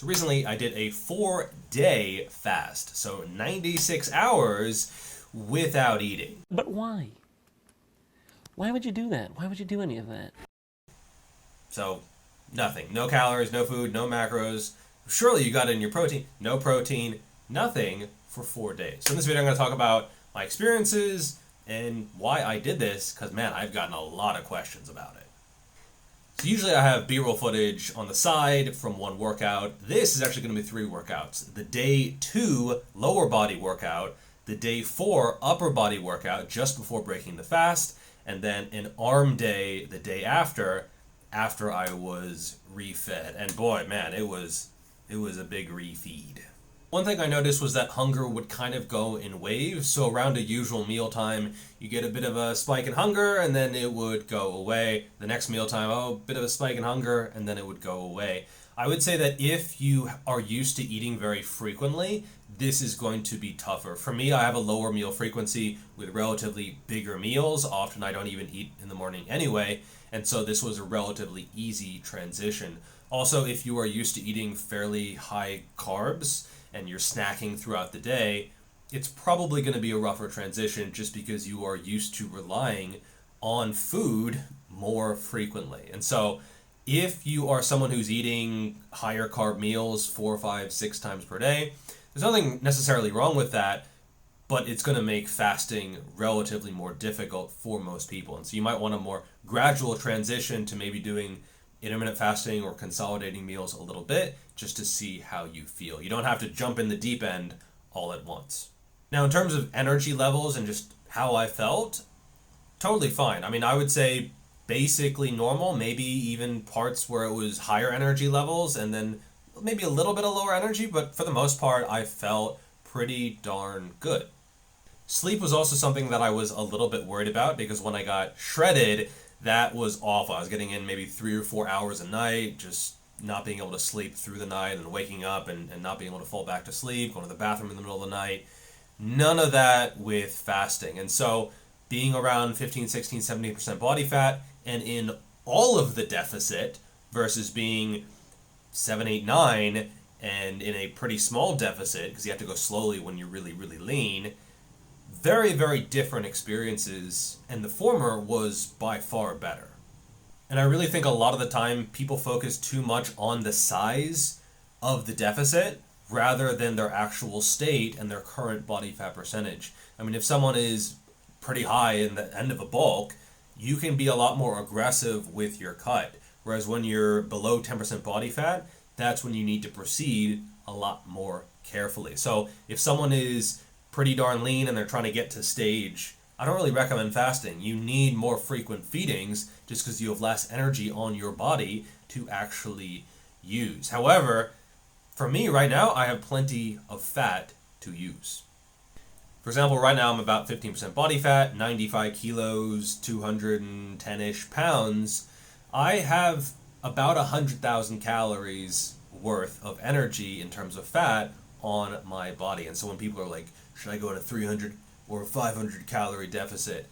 So recently I did a 4-day fast, so 96 hours without eating. But why? Why would you do that? Why would you do any of that? So nothing, no calories, no food, no macros. Surely you got in your protein, no protein, nothing for 4 days. So in this video I'm going to talk about my experiences and why I did this, because man, I've gotten a lot of questions about it. So usually I have B-roll footage on the side from one workout. This is actually going to be 3 workouts. The day 2 lower body workout, the day 4 upper body workout just before breaking the fast, and then an arm day the day after I was refed. And boy, man, it was a big refeed. One thing I noticed was that hunger would kind of go in waves. So around a usual mealtime, you get a bit of a spike in hunger and then it would go away. The next mealtime, bit of a spike in hunger and then it would go away. I would say that if you are used to eating very frequently, this is going to be tougher. For me, I have a lower meal frequency with relatively bigger meals. Often I don't even eat in the morning anyway, and so this was a relatively easy transition. Also, if you are used to eating fairly high carbs and you're snacking throughout the day, it's probably going to be a rougher transition just because you are used to relying on food more frequently. And so if you are someone who's eating higher carb meals 4, 5, 6 times per day, there's nothing necessarily wrong with that, but it's going to make fasting relatively more difficult for most people. And so you might want a more gradual transition to maybe doing intermittent fasting or consolidating meals a little bit just to see how you feel. You don't have to jump in the deep end all at once. Now, in terms of energy levels and just how I felt, totally fine. I mean, I would say basically normal, maybe even parts where it was higher energy levels and then maybe a little bit of lower energy, but for the most part, I felt pretty darn good. Sleep was also something that I was a little bit worried about because when I got shredded, that was awful. I was getting in maybe 3 or 4 hours a night, just not being able to sleep through the night and waking up and not being able to fall back to sleep, going to the bathroom in the middle of the night. None of that with fasting. And so being around 15, 16, 17% body fat and in all of the deficit versus being 7, 8, 9 and in a pretty small deficit because you have to go slowly when you're really, really lean. Very, very different experiences, and the former was by far better. And I really think a lot of the time people focus too much on the size of the deficit rather than their actual state and their current body fat percentage. I mean, if someone is pretty high in the end of a bulk, you can be a lot more aggressive with your cut. Whereas when you're below 10% body fat, that's when you need to proceed a lot more carefully. So if someone is pretty darn lean and they're trying to get to stage, I don't really recommend fasting. You need more frequent feedings just because you have less energy on your body to actually use. However, for me right now, I have plenty of fat to use. For example, right now I'm about 15% body fat, 95 kilos, 210-ish pounds. I have about 100,000 calories worth of energy in terms of fat on my body. And so when people are like, should I go in a 300 or 500 calorie deficit?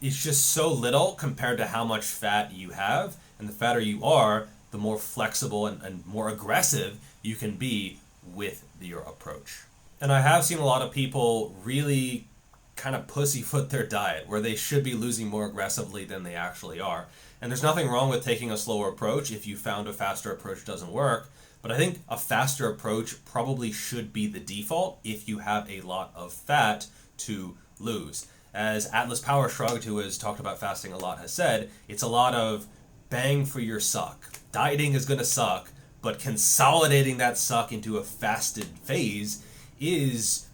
It's just so little compared to how much fat you have. And the fatter you are, the more flexible and more aggressive you can be with your approach. And I have seen a lot of people really kind of pussyfoot their diet where they should be losing more aggressively than they actually are. And there's nothing wrong with taking a slower approach if you found a faster approach doesn't work. But I think a faster approach probably should be the default if you have a lot of fat to lose. As Atlas Power Shrugged, who has talked about fasting a lot, has said, it's a lot of bang for your suck. Dieting is going to suck, but consolidating that suck into a fasted phase is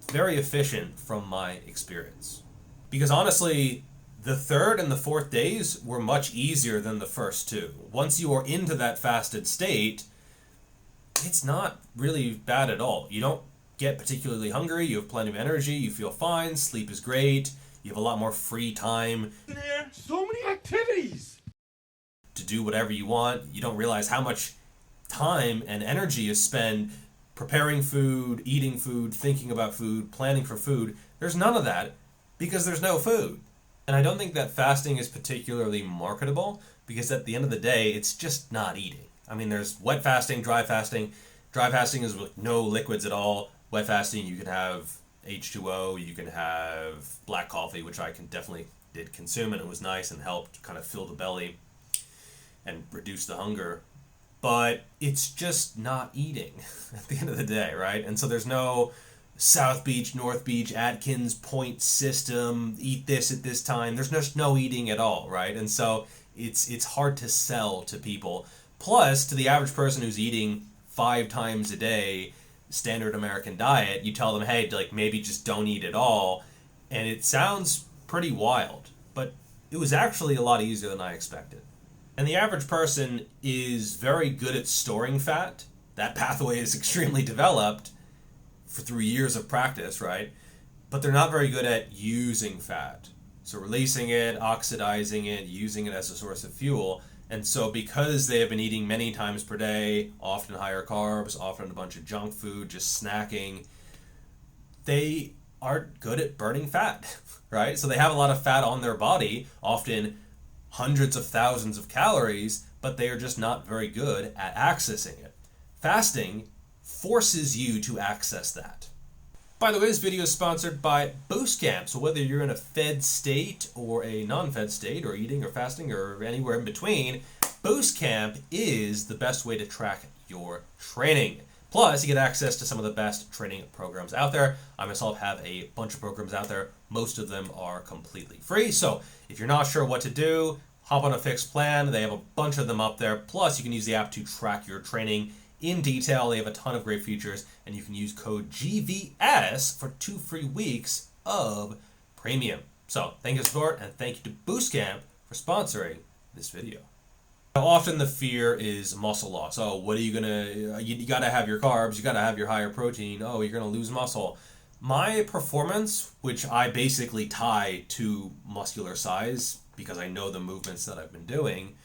very efficient from my experience. Because honestly, the 3rd and the 4th days were much easier than the first 2. Once you are into that fasted state, it's not really bad at all. You don't get particularly hungry, you have plenty of energy, you feel fine, sleep is great, you have a lot more free time. So many activities! To do whatever you want. You don't realize how much time and energy is spent preparing food, eating food, thinking about food, planning for food. There's none of that because there's no food. And I don't think that fasting is particularly marketable because at the end of the day, it's just not eating. I mean, there's wet fasting, dry fasting. Dry fasting is with no liquids at all. Wet fasting, you can have H2O, you can have black coffee, which I definitely did consume, and it was nice and helped kind of fill the belly and reduce the hunger. But it's just not eating at the end of the day, right? And so there's no South Beach, North Beach, Atkins point system, eat this at this time. There's just no eating at all, right? And so it's hard to sell to people. Plus, to the average person who's eating 5 times a day, standard American diet, you tell them, hey, like maybe just don't eat at all. And it sounds pretty wild, but it was actually a lot easier than I expected. And the average person is very good at storing fat. That pathway is extremely developed through years of practice, right? But they're not very good at using fat. So releasing it, oxidizing it, using it as a source of fuel. And so because they have been eating many times per day, often higher carbs, often a bunch of junk food, just snacking, they aren't good at burning fat, right? So they have a lot of fat on their body, often hundreds of thousands of calories, but they are just not very good at accessing it. Fasting forces you to access that. By the way, this video is sponsored by Boostcamp. So whether you're in a fed state or a non-fed state, or eating or fasting or anywhere in between, Boostcamp is the best way to track your training. Plus, you get access to some of the best training programs out there. I myself have a bunch of programs out there. Most of them are completely free. So if you're not sure what to do, hop on a fixed plan. They have a bunch of them up there. Plus, you can use the app to track your training in detail. They have a ton of great features, and you can use code GVS for 2 free weeks of premium. So thank you, Sport, and thank you to Boostcamp for sponsoring this video. Now, often the fear is muscle loss. Oh, what are you gonna? You gotta have your carbs. You gotta have your higher protein. Oh, you're gonna lose muscle. My performance, which I basically tie to muscular size because I know the movements that I've been doing,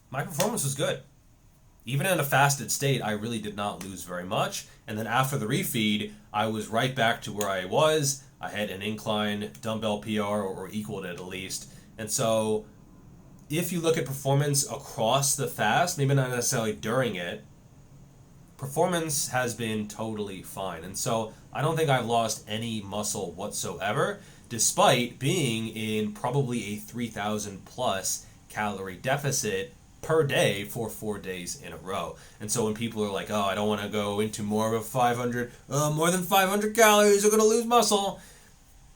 my performance was good. Even in a fasted state, I really did not lose very much. And then after the refeed, I was right back to where I was. I had an incline dumbbell PR or equaled it at least. And so if you look at performance across the fast, maybe not necessarily during it, performance has been totally fine. And so I don't think I've lost any muscle whatsoever, despite being in probably a 3,000 plus calorie deficit per day for 4 days in a row. And so when people are like, oh, I don't want to go into more than 500 calories, you're going to lose muscle,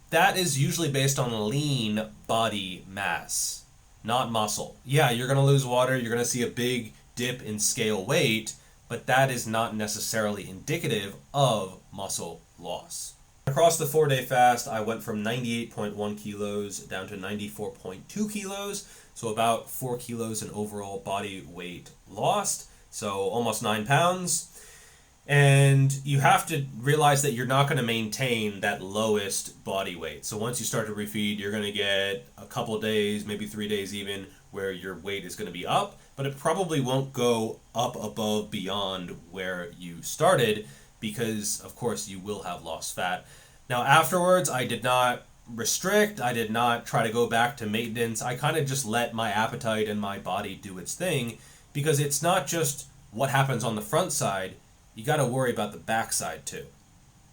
that is usually based on lean body mass, not muscle. Yeah, you're going to lose water, you're going to see a big dip in scale weight, but that is not necessarily indicative of muscle loss. Across the 4-day fast, I went from 98.1 kilos down to 94.2 kilos, so about 4 kilos in overall body weight lost, so almost 9 pounds. And you have to realize that you're not going to maintain that lowest body weight. So once you start to refeed, you're going to get a couple days, maybe 3 days even, where your weight is going to be up, but it probably won't go up above beyond where you started because, of course, you will have lost fat. Now, afterwards, I did not restrict. I did not try to go back to maintenance. I kind of just let my appetite and my body do its thing because it's not just what happens on the front side. You got to worry about the backside too.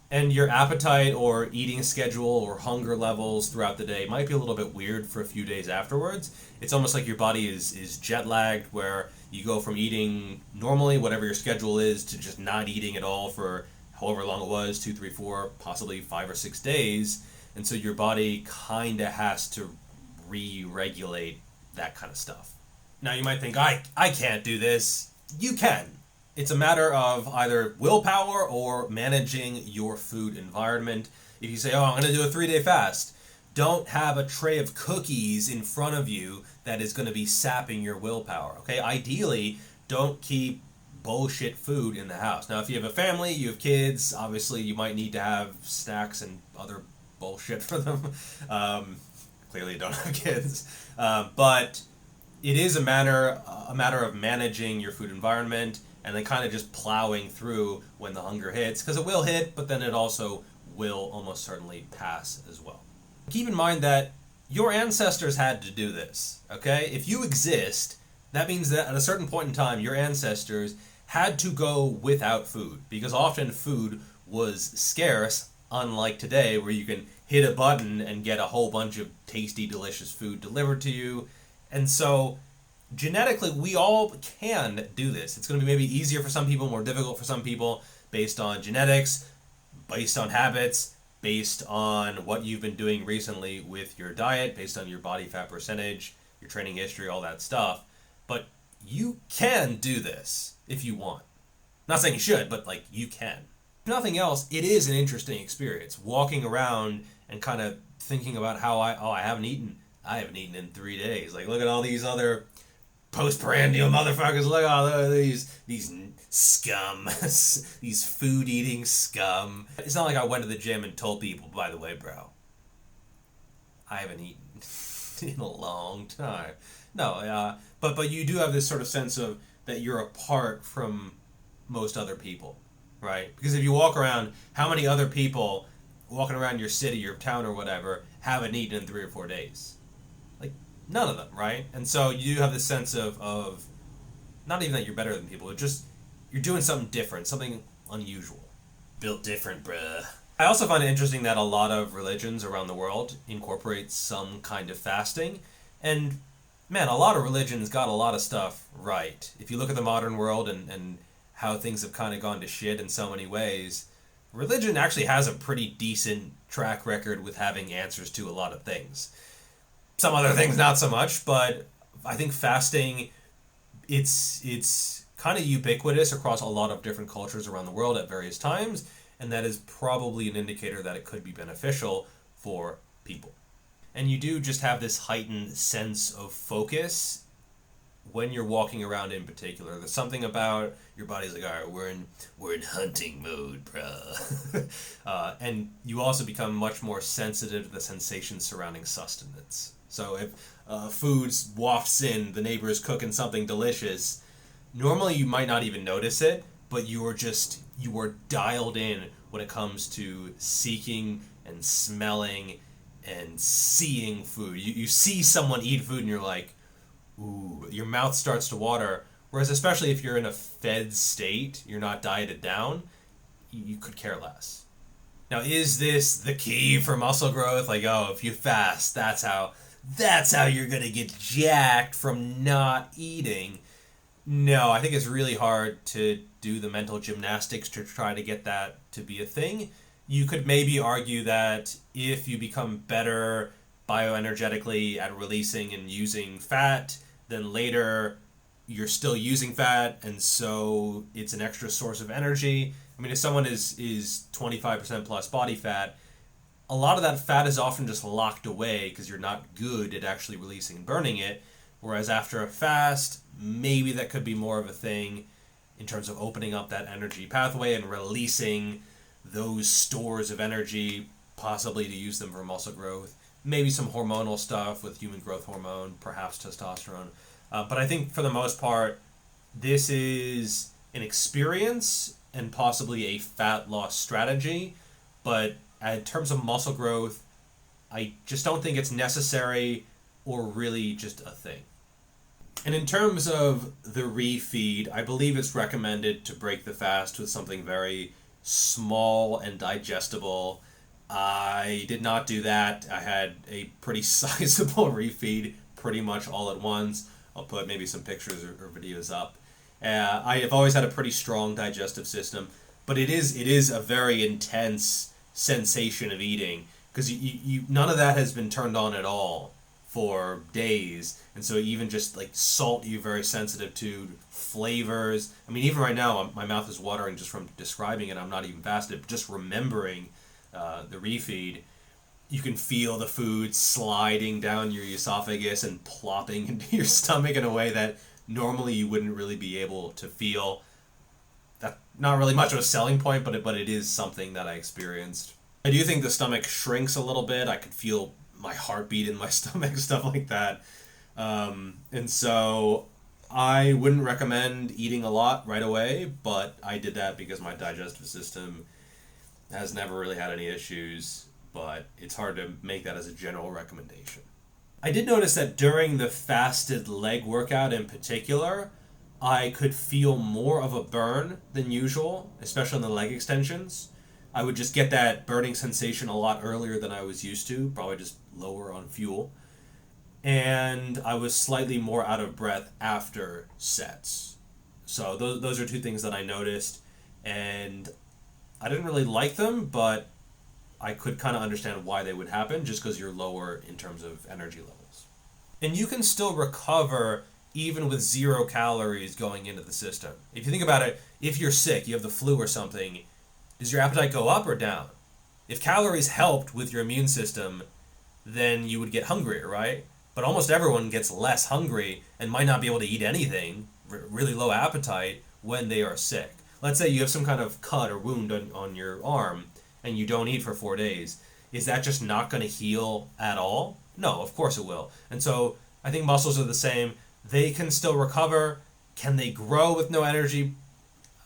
And your appetite or eating schedule or hunger levels throughout the day might be a little bit weird for a few days afterwards. It's almost like your body is jet lagged, where you go from eating normally, whatever your schedule is, to just not eating at all for however long it was, 2, 3, 4, possibly 5 or 6 days. And so your body kind of has to re-regulate that kind of stuff. Now you might think, I can't do this. You can. It's a matter of either willpower or managing your food environment. If you say, oh, I'm going to do a 3-day fast, don't have a tray of cookies in front of you that is going to be sapping your willpower. Okay, ideally, don't keep bullshit food in the house. Now, if you have a family, you have kids, obviously you might need to have snacks and other bullshit for them. Clearly you don't have kids. But it is a matter of managing your food environment and then kind of just plowing through when the hunger hits, because it will hit, but then it also will almost certainly pass as well. Keep in mind that your ancestors had to do this, okay? If you exist, that means that at a certain point in time, your ancestors had to go without food because often food was scarce, unlike today where you can hit a button and get a whole bunch of tasty, delicious food delivered to you. And so genetically, we all can do this. It's going to be maybe easier for some people, more difficult for some people, based on genetics, based on habits, based on what you've been doing recently with your diet, based on your body fat percentage, your training history, all that stuff. But you can do this if you want. Not saying you should, but like you can. If nothing else, it is an interesting experience. Walking around and kind of thinking about how I haven't eaten in 3 days. Like, look at all these other postprandial motherfuckers. Look at all these scum, these food eating scum. It's not like I went to the gym and told people, by the way, bro, I haven't eaten in a long time. No, but you do have this sort of sense of that you're apart from most other people, right? Because if you walk around, how many other people walking around your city, your town, or whatever haven't eaten in 3 or 4 days? Like, none of them, right? And so you do have this sense of not even that you're better than people, but just you're doing something different, something unusual. Built different, bruh. I also find it interesting that a lot of religions around the world incorporate some kind of fasting. And man, a lot of religions got a lot of stuff right. If you look at the modern world and how things have kind of gone to shit in so many ways, religion actually has a pretty decent track record with having answers to a lot of things. Some other things not so much, but I think fasting, it's kind of ubiquitous across a lot of different cultures around the world at various times, and that is probably an indicator that it could be beneficial for people. And you do just have this heightened sense of focus when you're walking around in particular. There's something about your body's like, all right, we're in hunting mode, bro. And you also become much more sensitive to the sensations surrounding sustenance. So if food wafts in, the neighbor is cooking something delicious, normally you might not even notice it, but you are dialed in when it comes to seeking and smelling and seeing food. You see someone eat food and you're like, ooh, your mouth starts to water. Whereas especially if you're in a fed state, you're not dieted down, you could care less. Now, is this the key for muscle growth? Like, oh, if you fast, that's how you're going to get jacked from not eating. No, I think it's really hard to do the mental gymnastics to try to get that to be a thing. You could maybe argue that if you become better bioenergetically at releasing and using fat, then later you're still using fat, and so it's an extra source of energy. I mean, if someone is 25% plus body fat, a lot of that fat is often just locked away because you're not good at actually releasing and burning it. Whereas after a fast, maybe that could be more of a thing in terms of opening up that energy pathway and releasing those stores of energy, possibly to use them for muscle growth. Maybe some hormonal stuff with human growth hormone, perhaps testosterone. But I think for the most part, this is an experience and possibly a fat loss strategy. But in terms of muscle growth, I just don't think it's necessary or really just a thing. And in terms of the refeed, I believe it's recommended to break the fast with something very small and digestible. I did not do that. I had a pretty sizable refeed pretty much all at once. I'll put maybe some pictures or videos up. I have always had a pretty strong digestive system, but it is a very intense sensation of eating because you none of that has been turned on at all for days, and so even just like salt, you're very sensitive to flavors. I mean, even right now, my mouth is watering just from describing it. I'm not even fasted, but just remembering the refeed. You can feel the food sliding down your esophagus and plopping into your stomach in a way that normally you wouldn't really be able to feel. That's not really much of a selling point, but it is something that I experienced. I do think the stomach shrinks a little bit. I could feel my heartbeat in my stomach, stuff like that. And so I wouldn't recommend eating a lot right away, but I did that because my digestive system has never really had any issues, but it's hard to make that as a general recommendation. I did notice that during the fasted leg workout in particular, I could feel more of a burn than usual, especially on the leg extensions. I would just get that burning sensation a lot earlier than I was used to, probably just lower on fuel. And I was slightly more out of breath after sets. So those are two things that I noticed, and I didn't really like them, but I could kind of understand why they would happen just because you're lower in terms of energy levels. And you can still recover even with 0 calories going into the system. If you think about it, if you're sick, you have the flu or something, does your appetite go up or down? If calories helped with your immune system, then you would get hungrier, right? But almost everyone gets less hungry and might not be able to eat anything, really low appetite, when they are sick. Let's say you have some kind of cut or wound on your arm and you don't eat for 4 days. Is that just not going to heal at all? No, of course it will. And so I think muscles are the same. They can still recover. Can they grow with no energy?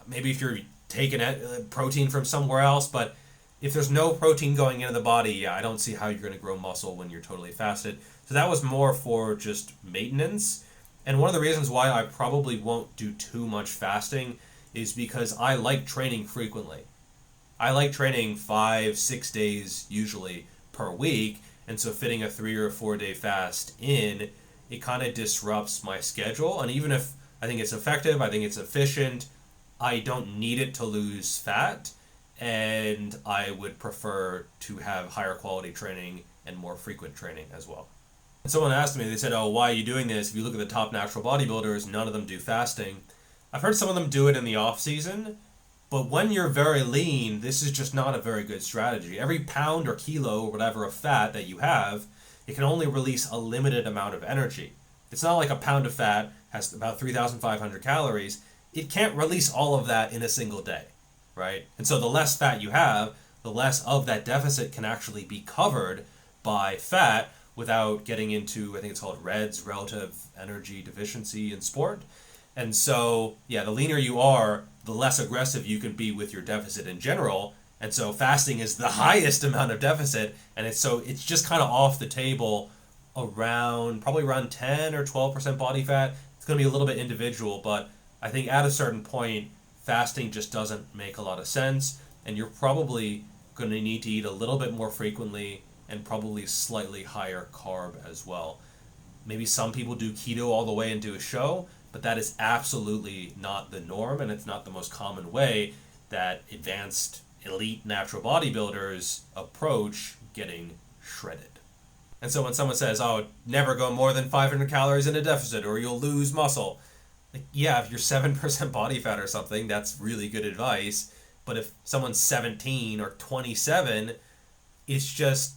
Maybe if you're taking protein from somewhere else, but if there's no protein going into the body, yeah, I don't see how you're going to grow muscle when you're totally fasted. So that was more for just maintenance. And one of the reasons why I probably won't do too much fasting is because I like training frequently. I like training 5-6 days usually per week, and so fitting a 3 or 4 day fast in, it kind of disrupts my schedule. And even if I think it's effective, I think it's efficient, I don't need it to lose fat, and I would prefer to have higher quality training and more frequent training as well. And someone asked me, they said, oh, why are you doing this? If you look at the top natural bodybuilders, none of them do fasting. I've heard some of them do it in the off season, but when you're very lean, this is just not a very good strategy. Every pound or kilo or whatever of fat that you have, it can only release a limited amount of energy. It's not like a pound of fat has about 3,500 calories. It can't release all of that in a single day, right? And so the less fat you have, the less of that deficit can actually be covered by fat without getting into, I think it's called REDS, relative energy deficiency in sport. And so, yeah, the leaner you are, the less aggressive you can be with your deficit in general. And so fasting is the highest amount of deficit, and it's just kind of off the table probably around 10 or 12% body fat. It's going to be a little bit individual, but I think at a certain point, fasting just doesn't make a lot of sense, and you're probably going to need to eat a little bit more frequently and probably slightly higher carb as well. Maybe some people do keto all the way and do a show, but that is absolutely not the norm, and it's not the most common way that advanced elite natural bodybuilders approach getting shredded. And so when someone says, oh, never go more than 500 calories in a deficit or you'll lose muscle, like, yeah, if you're 7% body fat or something, that's really good advice. But if someone's 17 or 27, it's just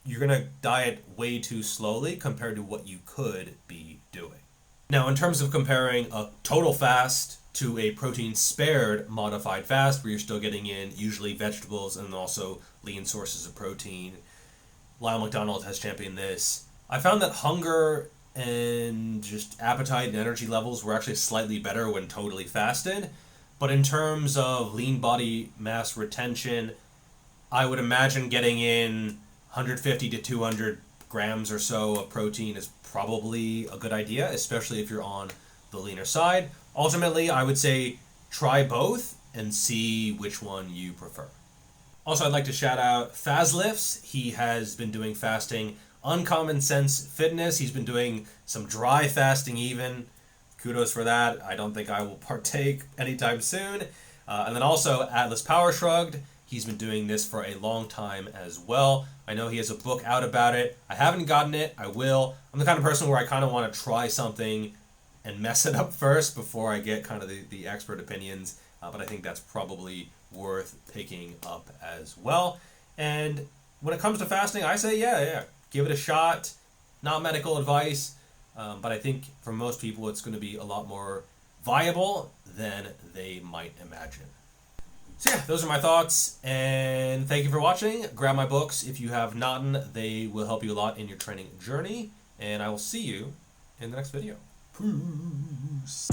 you're going to diet way too slowly compared to what you could be doing. Now, in terms of comparing a total fast to a protein-spared modified fast, where you're still getting in usually vegetables and also lean sources of protein, Lyle McDonald has championed this. I found that hunger and just appetite and energy levels were actually slightly better when totally fasted. But in terms of lean body mass retention, I would imagine getting in 150 to 200 grams or so of protein is probably a good idea, especially if you're on the leaner side. Ultimately, I would say try both and see which one you prefer. Also, I'd like to shout out Fazlifts. He has been doing fasting. Uncommon Sense Fitness, he's been doing some dry fasting even. Kudos for that. I don't think I will partake anytime soon. And then also Atlas Power Shrugged. He's been doing this for a long time as well. I know he has a book out about it. I haven't gotten it. I will. I'm the kind of person where I kind of want to try something and mess it up first before I get kind of the expert opinions. But I think that's probably worth picking up as well. And when it comes to fasting, I say, yeah, give it a shot. Not medical advice, but I think for most people it's going to be a lot more viable than they might imagine. So yeah, those are my thoughts, and thank you for watching. Grab my books if you have not. They will help you a lot in your training journey, and I will see you in the next video. Peace.